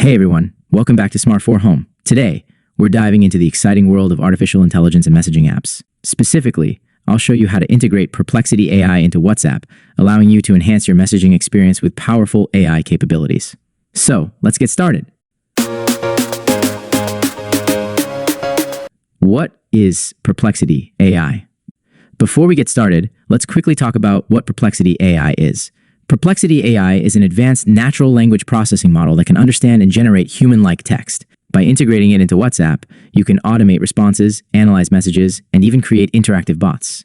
Hey everyone, welcome back to Smart 4 Home. Today, we're diving into the exciting world of artificial intelligence and messaging apps. Specifically, I'll show you how to integrate Perplexity AI into WhatsApp, allowing you to enhance your messaging experience with powerful AI capabilities. So, let's get started. What is Perplexity AI? Before we get started, let's quickly talk about what Perplexity AI is. Perplexity AI is an advanced natural language processing model that can understand and generate human-like text. By integrating it into WhatsApp, you can automate responses, analyze messages, and even create interactive bots.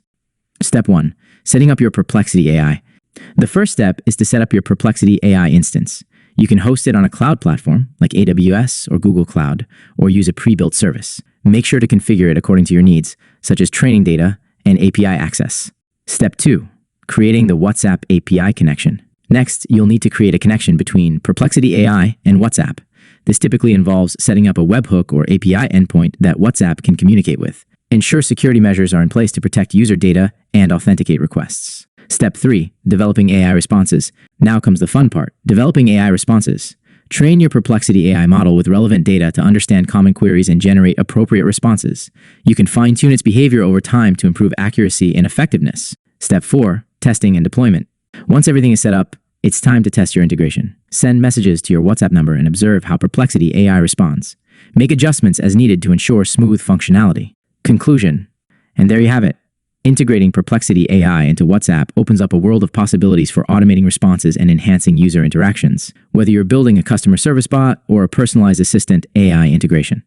Step 1. Setting up your Perplexity AI. The first step is to set up your Perplexity AI instance. You can host it on a cloud platform like AWS or Google Cloud, or use a pre-built service. Make sure to configure it according to your needs, such as training data and API access. Step 2. Creating the WhatsApp API connection. Next, you'll need to create a connection between Perplexity AI and WhatsApp. This typically involves setting up a webhook or API endpoint that WhatsApp can communicate with. Ensure security measures are in place to protect user data and authenticate requests. Step 3. Developing AI responses. Now comes the fun part, developing AI responses. Train your Perplexity AI model with relevant data to understand common queries and generate appropriate responses. You can fine-tune its behavior over time to improve accuracy and effectiveness. Step 4. Testing and deployment. Once everything is set up, it's time to test your integration. Send messages to your WhatsApp number and observe how Perplexity AI responds. Make adjustments as needed to ensure smooth functionality. Conclusion. And there you have it. Integrating Perplexity AI into WhatsApp opens up a world of possibilities for automating responses and enhancing user interactions, whether you're building a customer service bot or a personalized assistant AI integration.